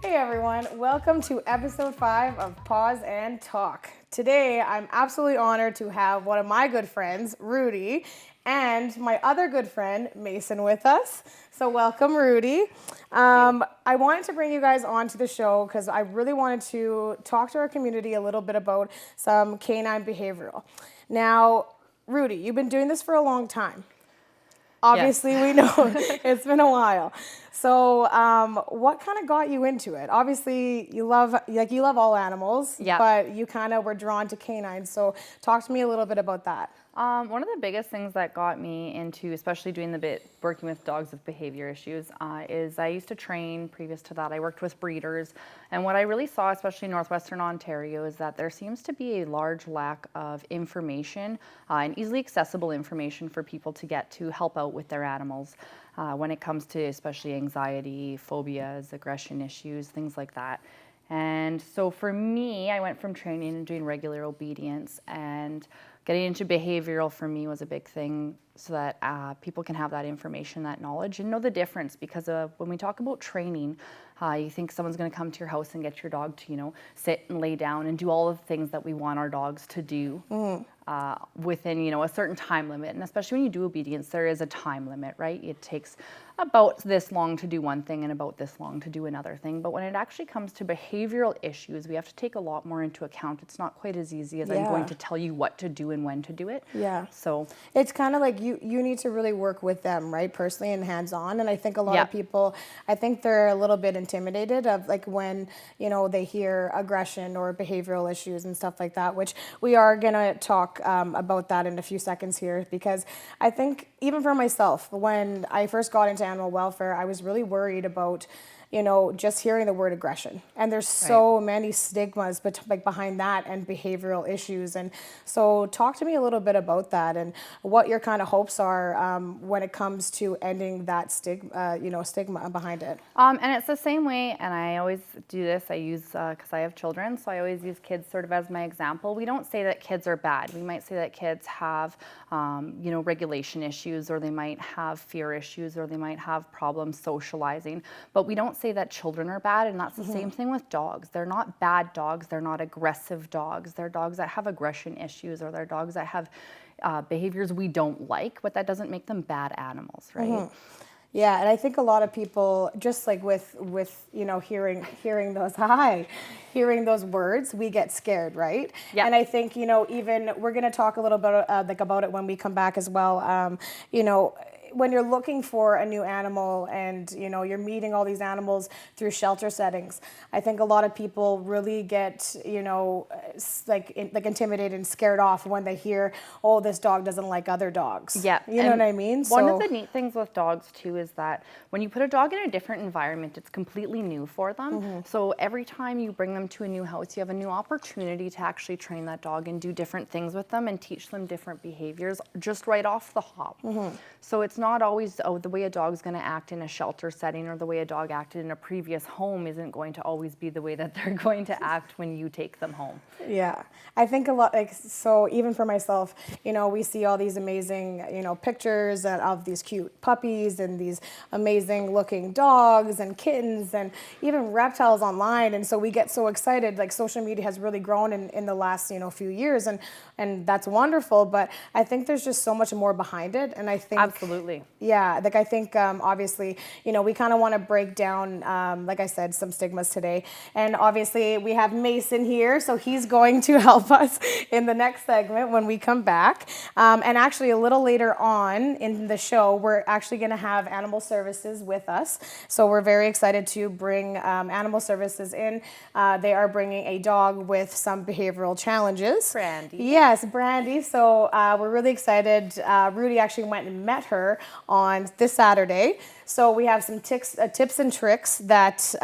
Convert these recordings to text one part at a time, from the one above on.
Hey everyone, welcome to episode 5 of Paws and Talk. Today, I'm absolutely honored to have one of my good friends, Rudy, and my other good friend, Mason, with us. So welcome, Rudy. I wanted to bring you guys onto the show because I really wanted to talk to our community a little bit about some canine behavioral. Now, Rudy, you've been doing this for a long time. Obviously, yes. We know it's been a while. So, what kind of got you into it? Obviously, you love all animals, but you kind of were drawn to canines. So, talk to me a little bit about that. One of the biggest things that got me into, especially doing the bit working with dogs with behavior issues, is I used to train. Previous to that, I worked with breeders, and what I really saw, especially in Northwestern Ontario, is that there seems to be a large lack of information and easily accessible information for people to get to help out with their animals when it comes to especially anxiety, phobias, aggression issues, things like that. And so for me, I went from training and doing regular obedience, and getting into behavioral for me was a big thing so that people can have that information, that knowledge, and know the difference. Because when we talk about training, you think someone's going to come to your house and get your dog to, sit and lay down and do all the things that we want our dogs to do within, a certain time limit. And especially when you do obedience, there is a time limit, right? It takes about this long to do one thing and about this long to do another thing. But when it actually comes to behavioral issues, we have to take a lot more into account. It's not quite as easy as I'm going to tell you what to do and when to do it. Yeah. So it's kind of like you need to really work with them, right? Personally and hands-on. And I think a lot of people, I think they're a little bit intimidated of like when, they hear aggression or behavioral issues and stuff like that, which we are going to talk about that in a few seconds here, because I think even for myself, when I first got into animal welfare, I was really worried about just hearing the word aggression. And there's so many stigmas behind that and behavioral issues. And so talk to me a little bit about that and what your kind of hopes are when it comes to ending that stigma behind it. And it's the same way, and I always do this, I use, because I have children, so I always use kids sort of as my example. We don't say that kids are bad. We might say that kids have, regulation issues, or they might have fear issues, or they might have problems socializing, but we don't say that children are bad. And that's the same thing with dogs. They're not bad dogs. They're not aggressive dogs. They're dogs that have aggression issues, or they're dogs that have behaviors we don't like, but that doesn't make them bad animals, right? Yeah, and I think a lot of people, just like with hearing those words, we get scared, right? Yeah. And I think even we're going to talk a little bit about it when we come back as well. When you're looking for a new animal and you're meeting all these animals through shelter settings, I think a lot of people really get intimidated and scared off when they hear, oh, this dog doesn't like other dogs. Yeah, you know what I mean. One of the neat things with dogs too is that when you put a dog in a different environment, it's completely new for them. So every time you bring them to a new house, you have a new opportunity to actually train that dog and do different things with them and teach them different behaviors just right off the hop. So it's not always, the way a dog's going to act in a shelter setting or the way a dog acted in a previous home isn't going to always be the way that they're going to act when you take them home. Yeah, I think a lot, so even for myself, we see all these amazing, pictures of these cute puppies and these amazing looking dogs and kittens and even reptiles online. And so we get so excited, like social media has really grown in the last, few years, and that's wonderful. But I think there's just so much more behind it. And I think absolutely. Yeah, I think obviously, we kind of want to break down, like I said, some stigmas today. And obviously we have Mason here, so he's going to help us in the next segment when we come back. And actually a little later on in the show, we're actually going to have Animal Services with us. So we're very excited to bring Animal Services in. They are bringing a dog with some behavioral challenges. Brandy. Yes, Brandy. So we're really excited. Rudy actually went and met her on this Saturday. So we have some tips and tricks that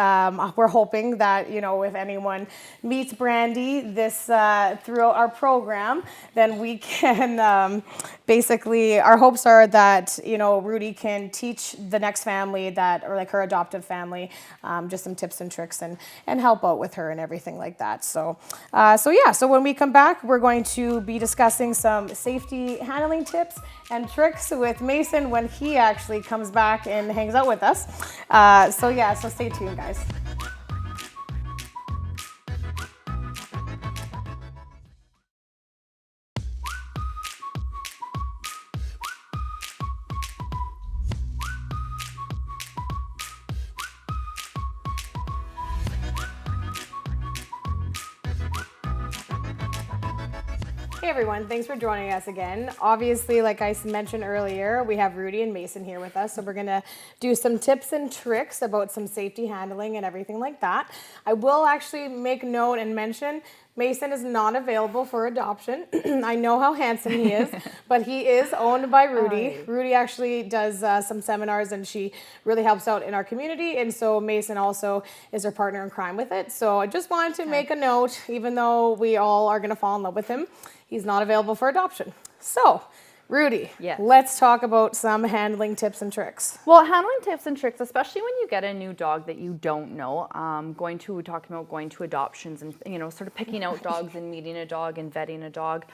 we're hoping that, if anyone meets Brandy this throughout our program, then we can basically, our hopes are that, Rudy can teach the next family or like her adoptive family, just some tips and tricks and help out with her and everything like that. So when we come back, we're going to be discussing some safety handling tips and tricks with Mason when he actually comes back and hangs out with us. So stay tuned, guys. Hey everyone, thanks for joining us again. Obviously, like I mentioned earlier, we have Rudy and Mason here with us, so we're gonna do some tips and tricks about some safety handling and everything like that. I will actually make note and mention Mason is not available for adoption. I know how handsome he is, but he is owned by Rudy. Rudy actually does some seminars and she really helps out in our community, and so Mason also is her partner in crime with it. So I just wanted to make a note, even though we all are gonna fall in love with him, he's not available for adoption. So, Rudy, let's talk about some handling tips and tricks. Well, handling tips and tricks, especially when you get a new dog that you don't know, we're talking about going to adoptions and, sort of picking out dogs and meeting a dog and vetting a dog.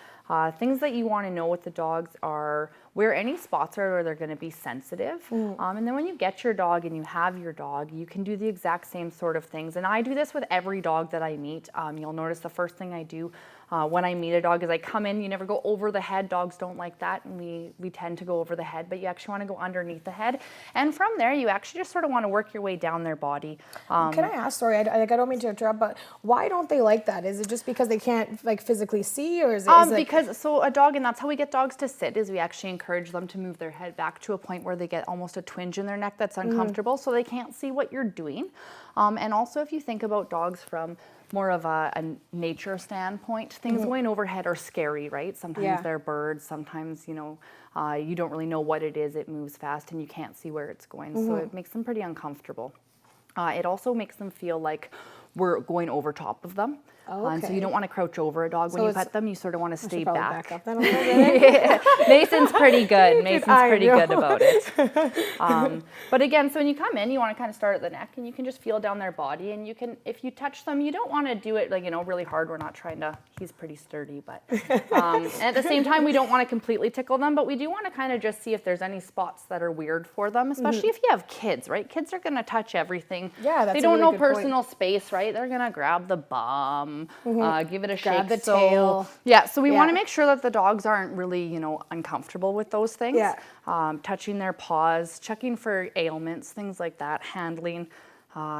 Things that you want to know with the dogs are where any spots are where they're going to be sensitive. And then when you get your dog and you have your dog, you can do the exact same sort of things. And I do this with every dog that I meet. You'll notice the first thing I do when I meet a dog is I come in, you never go over the head. Dogs don't like that, and we tend to go over the head, but you actually want to go underneath the head. And from there, you actually just sort of want to work your way down their body. Can I ask, sorry, I don't mean to interrupt, but why don't they like that? Is it just because they can't physically see, or is it? Because a dog, and that's how we get dogs to sit, is we actually encourage them to move their head back to a point where they get almost a twinge in their neck that's uncomfortable, so they can't see what you're doing. And also, if you think about dogs from more of a nature standpoint, things going overhead are scary, right? Sometimes they're birds, sometimes, you don't really know what it is, it moves fast and you can't see where it's going, so it makes them pretty uncomfortable. It also makes them feel like we're going over top of them. And so you don't want to crouch over a dog when you pet them. You sort of want to stay back. Up then a little bit. Mason's pretty good. Mason's pretty good about it. But again, so when you come in, you want to kind of start at the neck, and you can just feel down their body. And you can, if you touch them, you don't want to do it really hard. We're not trying to. He's pretty sturdy, but and at the same time, we don't want to completely tickle them. But we do want to kind of just see if there's any spots that are weird for them, especially if you have kids, right? Kids are going to touch everything. Yeah, that's they don't know personal space, right? They're going to grab the bum. Give it a shake. Grab the tail. Yeah, so we want to make sure that the dogs aren't really, uncomfortable with those things. Yeah. Touching their paws, checking for ailments, things like that, handling.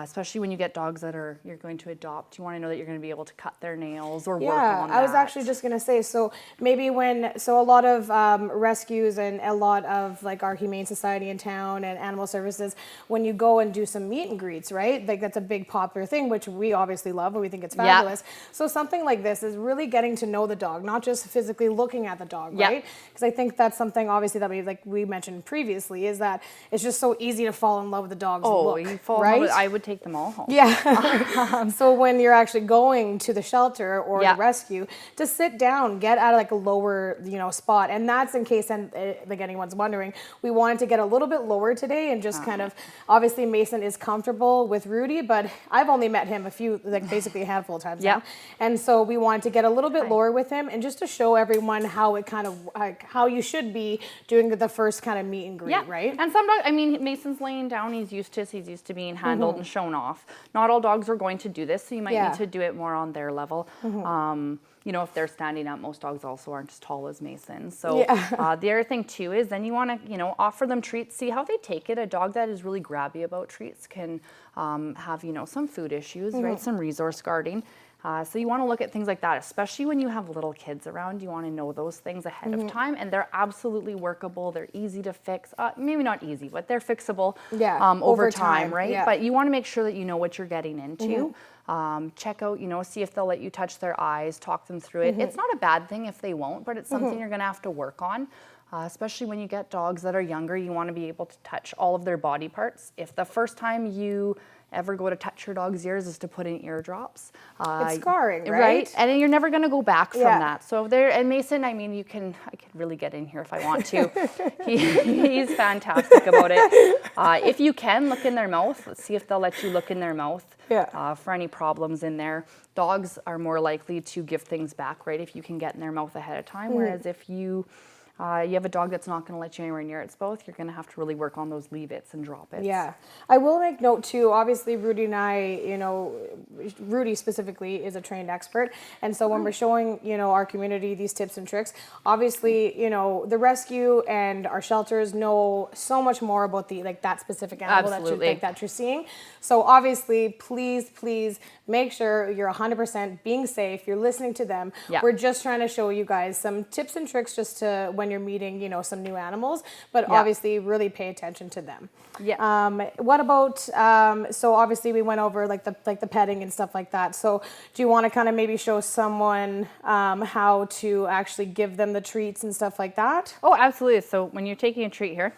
Especially when you get dogs that you're going to adopt, you want to know that you're going to be able to cut their nails or work on that. I was actually just going to say, so maybe a lot of rescues and a lot of our Humane Society in town and animal services, when you go and do some meet and greets, right? That's a big popular thing, which we obviously love and we think it's fabulous. So something like this is really getting to know the dog, not just physically looking at the dog, right? Because I think that's something obviously that we mentioned previously, is that it's just so easy to fall in love with the dog's look, you fall in love with, I would take them all home. Yeah. So when you're actually going to the shelter or the rescue, to sit down, get out of a lower, spot. And that's in case, anyone's wondering, we wanted to get a little bit lower today and just kind of, obviously Mason is comfortable with Rudy, but I've only met him basically a handful of times now. And so we wanted to get a little bit lower with him, and just to show everyone how it kind of, how you should be doing the first kind of meet and greet, right? And some dogs, Mason's laying down, he's used to being handled and shown off. Not all dogs are going to do this, so you might need to do it more on their level. If they're standing up, most dogs also aren't as tall as Mason. So the other thing too is then you want to, offer them treats, see how they take it. A dog that is really grabby about treats can have, some food issues, right? Some resource guarding. So you want to look at things like that, especially when you have little kids around. You want to know those things ahead of time, and they're absolutely workable. They're easy to fix. Maybe not easy, but they're fixable over time, right? Yeah. But you want to make sure that you know what you're getting into. Check out, see if they'll let you touch their eyes, talk them through it. It's not a bad thing if they won't, but it's something you're going to have to work on. Especially when you get dogs that are younger, you want to be able to touch all of their body parts. If the first time you ever go to touch your dog's ears is to put in eardrops. It's scarring, right? And then you're never going to go back from that. So and Mason, I could really get in here if I want to. He's fantastic about it. If you can, look in their mouth. Let's see if they'll let you look in their mouth for any problems in there. Dogs are more likely to give things back, right, if you can get in their mouth ahead of time, whereas if you you have a dog that's not going to let you anywhere near its mouth, you're going to have to really work on those leave its and drop its. Yeah. I will make note too, obviously Rudy and I, Rudy specifically is a trained expert. And so when we're showing, our community these tips and tricks, obviously, the rescue and our shelters know so much more about that specific animal that you're seeing. So obviously, please make sure you're 100% being safe. You're listening to them. Yeah. We're just trying to show you guys some tips and tricks just to when you're meeting, some new animals, but obviously really pay attention to them. Yeah. What about, so obviously we went over like the petting and stuff like that. So do you want to kind of maybe show someone how to actually give them the treats and stuff like that? Oh, absolutely. So when you're taking a treat here,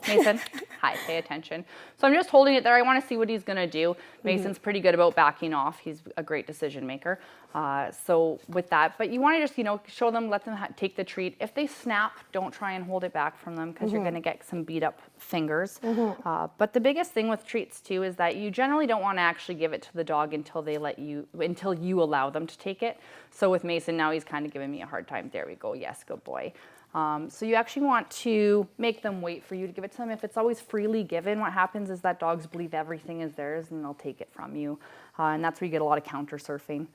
Mason, hi, pay attention. So I'm just holding it there. I want to see what he's going to do. Mason's pretty good about backing off. He's a great decision maker. So with that, but you want to just, show them, let them take the treat. If they snap, don't try and hold it back from them because you're going to get some beat up fingers. But the biggest thing with treats too is that you generally don't want to actually give it to the dog until you allow them to take it. So with Mason now, he's kind of giving me a hard time. There we go. Yes, good boy. So you actually want to make them wait for you to give it to them. If it's always freely given, what happens is that dogs believe everything is theirs and they'll take it from you. And that's where you get a lot of counter surfing,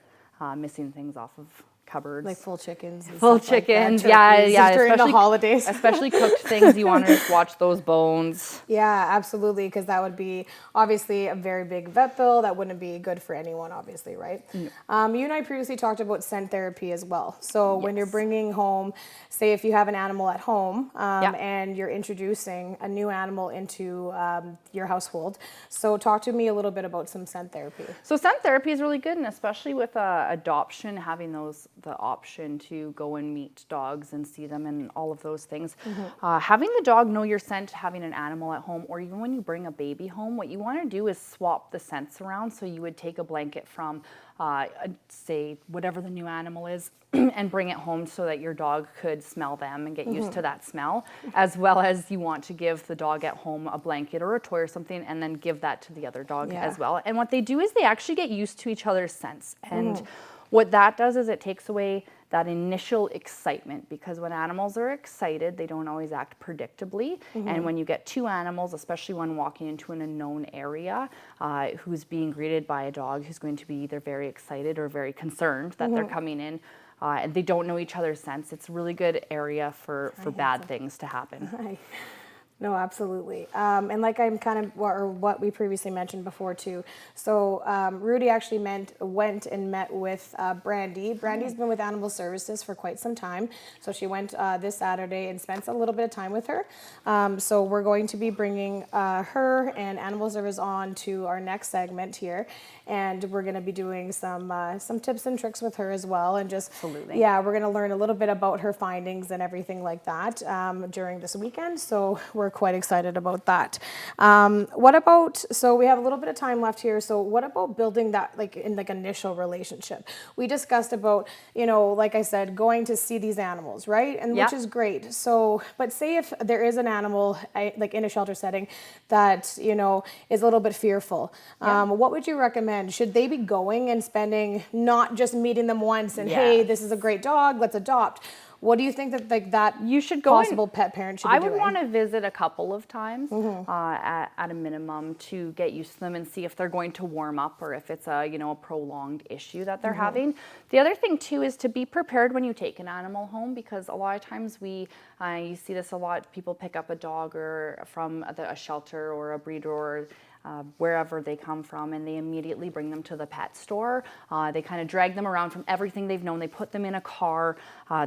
missing things off of cupboards. Like full chickens. Full chickens, like yeah. During the holidays. Especially cooked things, you want to just watch those bones. Yeah, absolutely, because that would be obviously a very big vet bill. That wouldn't be good for anyone, obviously, right? No. You and I previously talked about scent therapy as well. So when you're bringing home, say if you have an animal at home and you're introducing a new animal into your household. So talk to me a little bit about some scent therapy. So scent therapy is really good, and especially with adoption, having the option to go and meet dogs and see them and all of those things. Having the dog know your scent, having an animal at home, or even when you bring a baby home, what you want to do is swap the scents around. So you would take a blanket from, say, whatever the new animal is, and bring it home so that your dog could smell them and get used to that smell, as well as you want to give the dog at home a blanket or a toy or something and then give that to the other dog as well. And what they do is they actually get used to each other's scents. And what that does is it takes away that initial excitement, because when animals are excited, they don't always act predictably. And when you get two animals, especially one walking into an unknown area, who's being greeted by a dog who's going to be either very excited or very concerned that they're coming in, and they don't know each other's scents, it's a really good area for bad things to happen. No, absolutely. And like I'm kind of, or what we previously mentioned before too. So Rudy actually went and met with Brandy. Brandy's been with Animal Services for quite some time. So she went this Saturday and spent a little bit of time with her. So we're going to be bringing her and Animal Service on to our next segment here. And we're going to be doing some tips and tricks with her as well. And just, we're going to learn a little bit about her findings and everything like that during this weekend. So we're quite excited about that. What about, so we have a little bit of time left here. So what about building that initial relationship? We discussed about, like I said, going to see these animals, right? And which is great. So, but say if there is an animal like in a shelter setting that, is a little bit fearful, what would you recommend? Should they be going and spending, not just meeting them once and, hey, this is a great dog, let's adopt? What do you think that you should go possible pet parent should be doing? I would want to visit a couple of times at a minimum to get used to them and see if they're going to warm up or if it's a prolonged issue that they're having. The other thing too is to be prepared when you take an animal home, because a lot of times you see this a lot. People pick up a dog or from a shelter or a breeder or wherever they come from, and they immediately bring them to the pet store. They kind of drag them around from everything they've known. They put them in a car.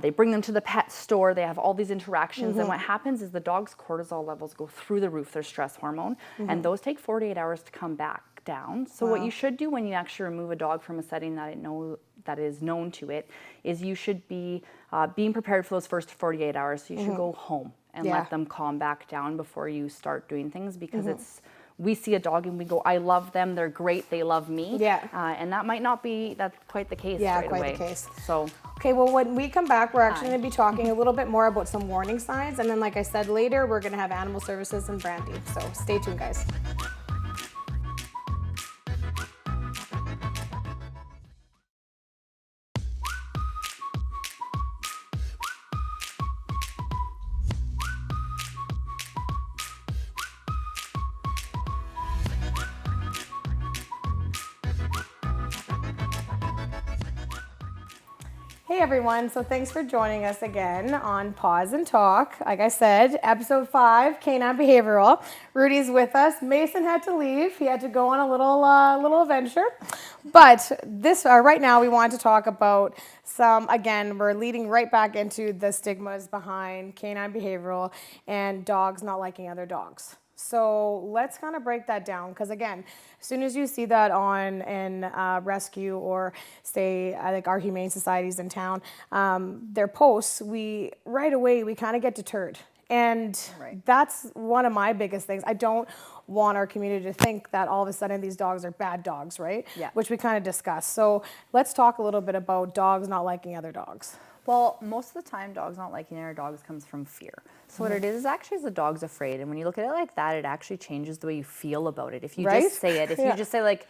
They bring them to the pet store. They have all these interactions. And what happens is the dog's cortisol levels go through the roof, their stress hormone, and those take 48 hours to come back down. So what you should do when you actually remove a dog from a setting that is known to it is you should be being prepared for those first 48 hours. So you should go home and let them calm back down before you start doing things, because we see a dog and we go, I love them, they're great, they love me. And that might not be quite the case right away. The case. So, okay, well, when we come back, we're actually going to be talking a little bit more about some warning signs. And then, like I said, later, we're going to have Animal Services and Brandy. So stay tuned, guys. Hey everyone, so thanks for joining us again on Pause and Talk. Like I said, episode 5, Canine Behavioral. Rudy's with us. Mason had to leave. He had to go on a little adventure. But this right now we want to talk about we're leading right back into the stigmas behind canine behavioral and dogs not liking other dogs. So let's kind of break that down because again, as soon as you see that on in rescue or say like our humane societies in town, their posts, we right away we kind of get deterred, and that's one of my biggest things. I don't want our community to think that all of a sudden these dogs are bad dogs, right? Yeah. Which we kind of discussed. So let's talk a little bit about dogs not liking other dogs. Well, most of the time, dogs not liking other dogs comes from fear. So what it is actually is the dog's afraid. And when you look at it like that, it actually changes the way you feel about it. If you just say it, if you just say like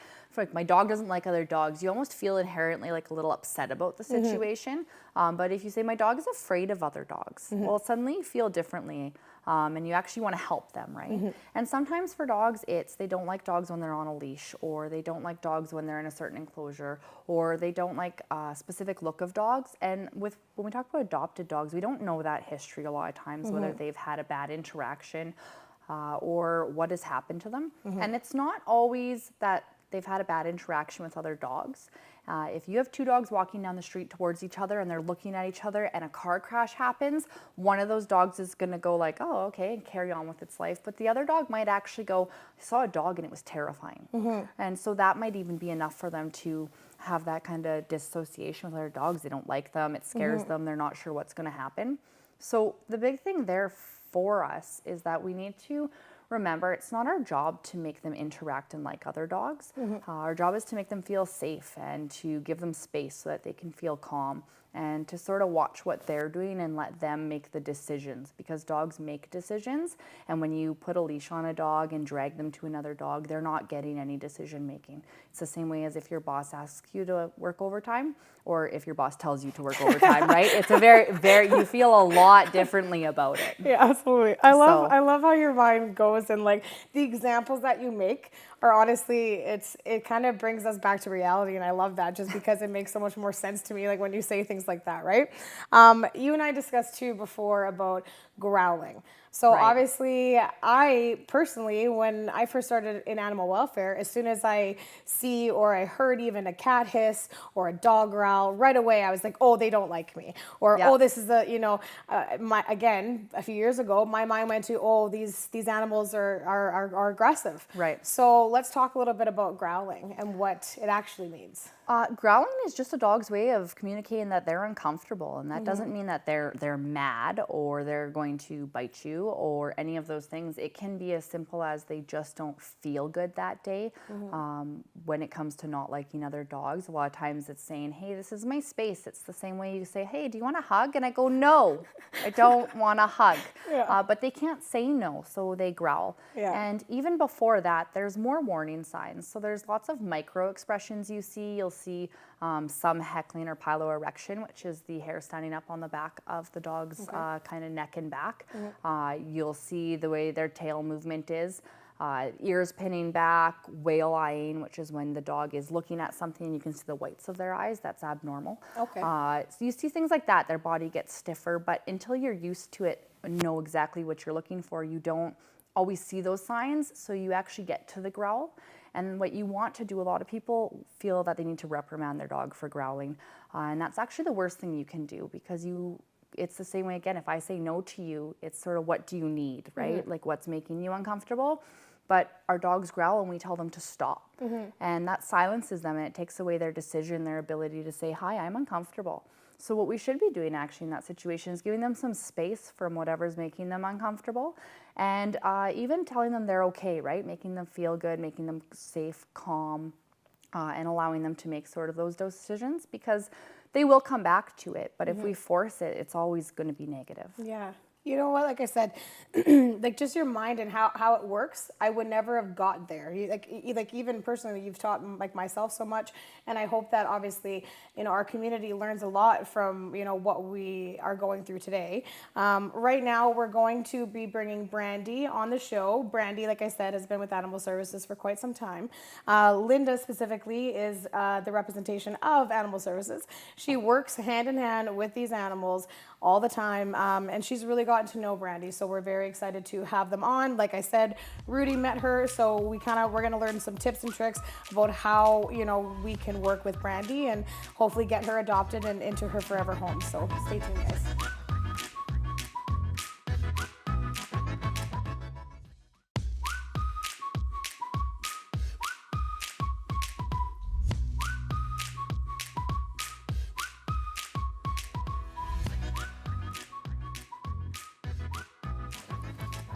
my dog doesn't like other dogs, you almost feel inherently like a little upset about the situation. But if you say my dog is afraid of other dogs, well, suddenly you feel differently. And you actually want to help them, right? And sometimes for dogs, they don't like dogs when they're on a leash, or they don't like dogs when they're in a certain enclosure, or they don't like a specific look of dogs. And when we talk about adopted dogs, we don't know that history a lot of times, whether they've had a bad interaction or what has happened to them. And it's not always that they've had a bad interaction with other dogs. If you have two dogs walking down the street towards each other and they're looking at each other and a car crash happens, one of those dogs is going to go like, oh, okay, and carry on with its life. But the other dog might actually go, I saw a dog and it was terrifying. And so that might even be enough for them to have that kind of dissociation with other dogs. They don't like them. It scares them. They're not sure what's going to happen. So the big thing there for us is that we need to remember, it's not our job to make them interact and like other dogs. Our job is to make them feel safe and to give them space so that they can feel calm and to sort of watch what they're doing and let them make the decisions, because dogs make decisions. And when you put a leash on a dog and drag them to another dog, they're not getting any decision making. It's the same way as if your boss asks you to work overtime or if your boss tells you to work overtime, right? It's a very, you feel a lot differently about it. Yeah, absolutely. I love how your mind goes, and like the examples that you make are honestly, it kind of brings us back to reality, and I love that just because it makes so much more sense to me, like when you say things like that, right? You and I discussed too before about growling. So obviously, I personally, when I first started in animal welfare, as soon as I see or I heard even a cat hiss or a dog growl, right away I was like, oh, they don't like me. Or, oh, this is again, a few years ago, my mind went to, oh, these animals are aggressive. Right. So let's talk a little bit about growling and what it actually means. Growling is just a dog's way of communicating that they're uncomfortable, and that doesn't mean that they're mad or they're going to bite you or any of those things. It can be as simple as they just don't feel good that day. When it comes to not liking other dogs, a lot of times it's saying, hey, this is my space. It's the same way you say, hey, do you want a hug? And I go, no, I don't want a hug. But they can't say no, so they growl. And even before that, there's more warning signs. So there's lots of micro expressions you see. You'll see some heckling or piloerection, which is the hair standing up on the back of the dog's kind of neck and back. You'll see the way their tail movement is. Ears pinning back, whale eyeing, which is when the dog is looking at something and you can see the whites of their eyes. That's abnormal. So you see things like that. Their body gets stiffer, but until you're used to it, know exactly what you're looking for, you don't always see those signs, so you actually get to the growl. And what you want to do, a lot of people feel that they need to reprimand their dog for growling. And that's actually the worst thing you can do, because it's the same way, again, if I say no to you, it's sort of what do you need, right? Like what's making you uncomfortable? But our dogs growl and we tell them to stop. And that silences them and it takes away their decision, their ability to say, hi, I'm uncomfortable. So what we should be doing actually in that situation is giving them some space from whatever's making them uncomfortable, and even telling them they're okay, right? Making them feel good, making them safe, calm, and allowing them to make sort of those decisions, because they will come back to it. But if we force it, it's always going to be negative. Yeah. You know what? Like I said, like just your mind and how it works. I would never have got there. Like even personally, you've taught like myself so much, and I hope that obviously our community learns a lot from what we are going through today. Right now, we're going to be bringing Brandy on the show. Brandy, like I said, has been with Animal Services for quite some time. Linda specifically is the representation of Animal Services. She works hand in hand with these animals all the time, and she's really gotten to know Brandy, so we're very excited to have them on. Like I said, Rudy met her, so we're gonna learn some tips and tricks about how we can work with Brandy and hopefully get her adopted and into her forever home. So stay tuned, guys.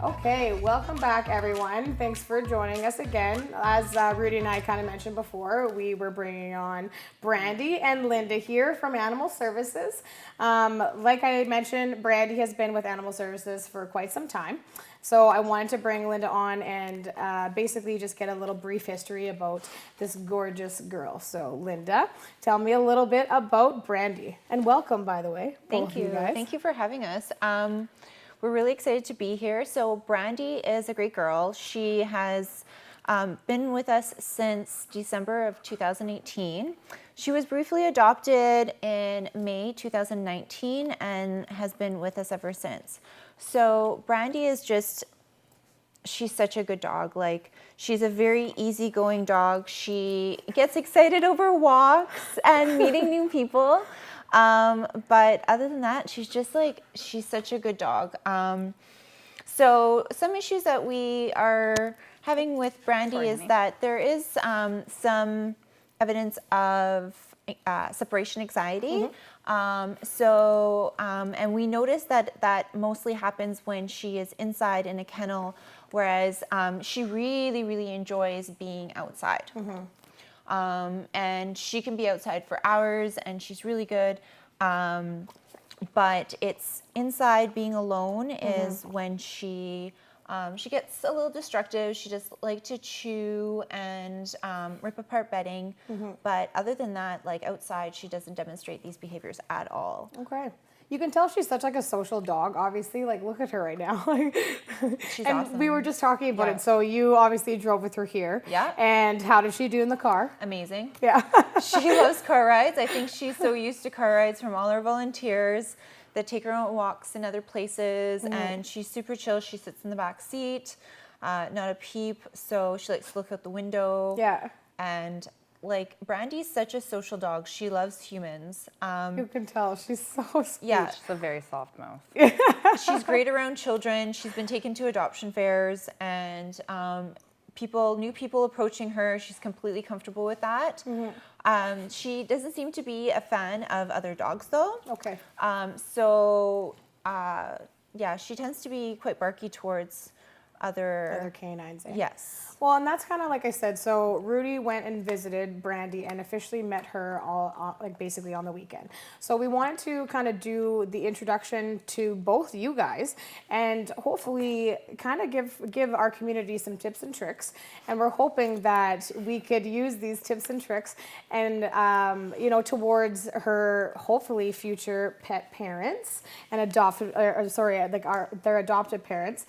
Okay, welcome back, everyone. Thanks for joining us again. As Rudy and I kind of mentioned before, we were bringing on Brandy and Linda here from Animal Services. Like I mentioned, Brandy has been with Animal Services for quite some time. So I wanted to bring Linda on and basically just get a little brief history about this gorgeous girl. So Linda, tell me a little bit about Brandy. And welcome, by the way. Thank you. Thank you for having us. We're really excited to be here. So Brandy is a great girl. She has been with us since December of 2018. She was briefly adopted in May 2019 and has been with us ever since. So Brandy is she's such a good dog. Like, she's a very easygoing dog. She gets excited over walks and meeting new people. But other than that, she's such a good dog. So some issues that we are having with Brandy is that there is some evidence of separation anxiety. And we notice that mostly happens when she is inside in a kennel, whereas she really, really enjoys being outside. And she can be outside for hours, and she's really good. But it's inside being alone is when she gets a little destructive. She just like to chew and rip apart bedding. But other than that, like outside, she doesn't demonstrate these behaviors at all. Okay. You can tell she's such like a social dog, obviously. Like, look at her right now. She's and awesome. we were just talking about it. So you obviously drove with her here. Yeah. And how did she do in the car? Amazing. Yeah. She loves car rides. I think she's so used to car rides from all our volunteers that take her on walks in other places. And she's super chill. She sits in the back seat, not a peep. So she likes to look out the window. Yeah. And like, Brandy's such a social dog. She loves humans. You can tell she's so sweet. Yeah. She's a very soft mouth. She's great around children. She's been taken to adoption fairs, and new people approaching her, she's completely comfortable with that. She doesn't seem to be a fan of other dogs, though. Okay. Yeah, she tends to be quite barky towards other canines. Eh? Yes. Well, and that's kind of like I said. So Rudy went and visited Brandy and officially met her basically on the weekend. So we wanted to kind of do the introduction to both you guys and hopefully kind of give our community some tips and tricks. And we're hoping that we could use these tips and tricks and towards her hopefully future pet parents and their adopted parents.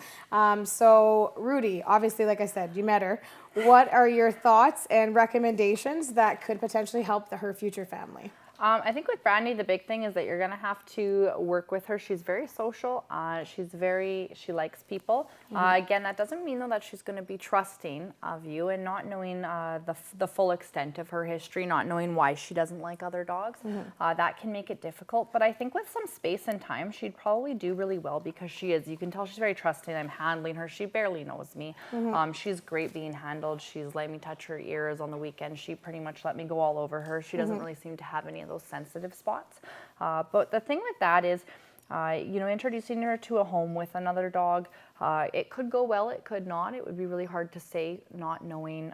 So Rudy, obviously, like I said, you met her. What are your thoughts and recommendations that could potentially help her future family? I think with Brandy, the big thing is that you're going to have to work with her. She's very social. She likes people. Again, that doesn't mean though that she's going to be trusting of you and not knowing the full extent of her history, not knowing why she doesn't like other dogs. That can make it difficult. But I think with some space and time, she'd probably do really well because you can tell she's very trusting. I'm handling her. She barely knows me. She's great being handled. She's let me touch her ears on the weekend. She pretty much let me go all over her. She doesn't really seem to have any of those sensitive spots. But the thing with that is Introducing her to a home with another dog. It could go well, it could not. It would be really hard to say, not knowing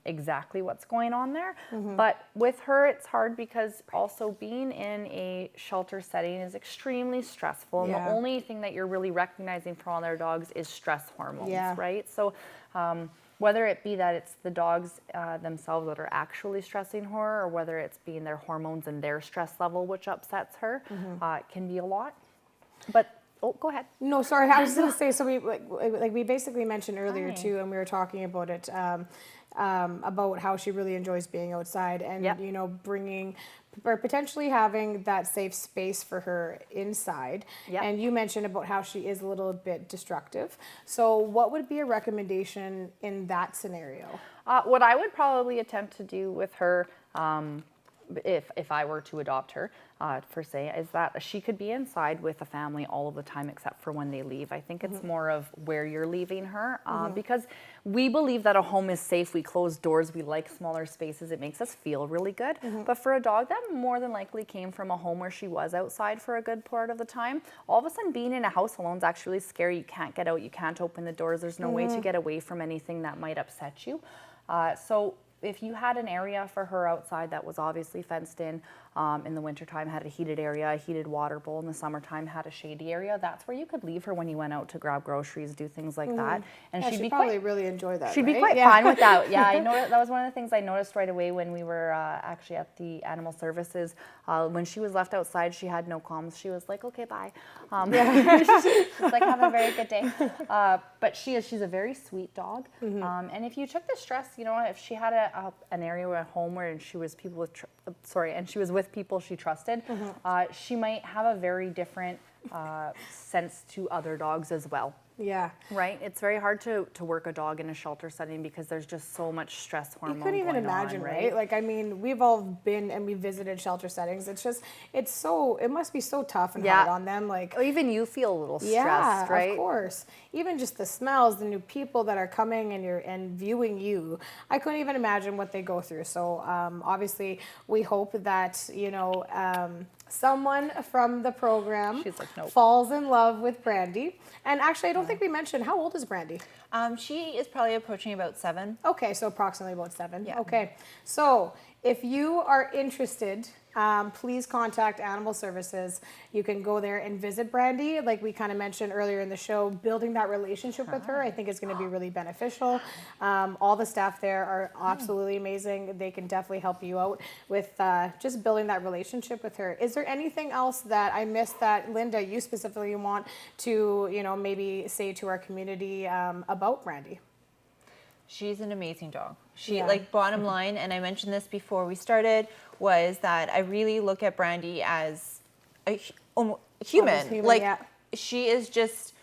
exactly what's going on there. But with her, it's hard because also being in a shelter setting is extremely stressful. And the only thing that you're really recognizing from all their dogs is stress hormones, right? So whether it be that it's the dogs themselves that are actually stressing her, or whether it's being their hormones and their stress level which upsets her, it can be a lot. But go ahead. No, sorry. I was going to say, so we basically mentioned earlier too, and we were talking about it, about how she really enjoys being outside and, bringing or potentially having that safe space for her inside. And you mentioned about how she is a little bit destructive. So what would be a recommendation in that scenario? What I would probably attempt to do with her, if I were to adopt her, per se, is that she could be inside with a family all of the time except for when they leave. I think it's more of where you're leaving her, because we believe that a home is safe. We close doors. We like smaller spaces. It makes us feel really good. But for a dog that more than likely came from a home where she was outside for a good part of the time, all of a sudden being in a house alone is actually really scary. You can't get out. You can't open the doors. There's no way to get away from anything that might upset you. So if you had an area for her outside that was obviously fenced in the wintertime, had a heated area, a heated water bowl, in the summertime had a shady area, that's where you could leave her when you went out to grab groceries, do things like that. And she'd probably really enjoy that. She'd be quite fine with that. Yeah, I know that was one of the things I noticed right away when we were actually at the animal services. When she was left outside, she had no comms. She was like, okay, bye. She's like, have a very good day. But she's a very sweet dog. And if you took the stress, if she had an area at home where she was with people she trusted, she might have a very different sense to other dogs as well. Yeah. Right? It's very hard to work a dog in a shelter setting because there's just so much stress hormone You couldn't even going imagine, on, right? Like, I mean, we've all been and we visited shelter settings. It must be so tough and hard on them. Like, even you feel a little stressed, right? Of course. Even just the smells, the new people that are coming and viewing you. I couldn't even imagine what they go through. So obviously we hope that, someone from the program falls in love with Brandy. And actually, I don't think we mentioned, how old is Brandy? She is probably approaching about 7. Okay, so approximately about 7. Yeah. Okay, so if you are interested, please contact Animal Services. You can go there and visit Brandy. Like we kind of mentioned earlier in the show, building that relationship with her, I think is going to be really beneficial. All the staff there are absolutely amazing. They can definitely help you out with just building that relationship with her. Is there anything else that I missed that, Linda, you specifically want to, maybe say to our community about Brandy? She's an amazing dog. Bottom line, and I mentioned this before we started, was that I really look at Brandy as a human. She is just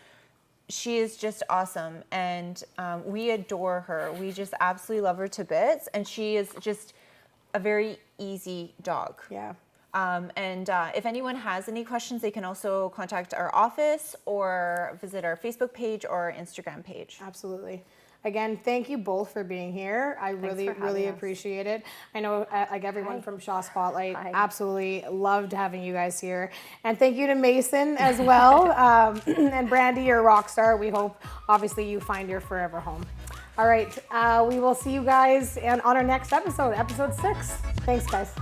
awesome, and we adore her. We just absolutely love her to bits, and she is just a very easy dog. Yeah. If anyone has any questions, they can also contact our office or visit our Facebook page or Instagram page. Absolutely. Again, thank you both for being here. I really appreciate it. I know everyone from Shaw Spotlight absolutely loved having you guys here. And thank you to Mason as well. And Brandy, you're a rock star. We hope, obviously, you find your forever home. All right. We will see you guys on our next episode, episode 6. Thanks, guys.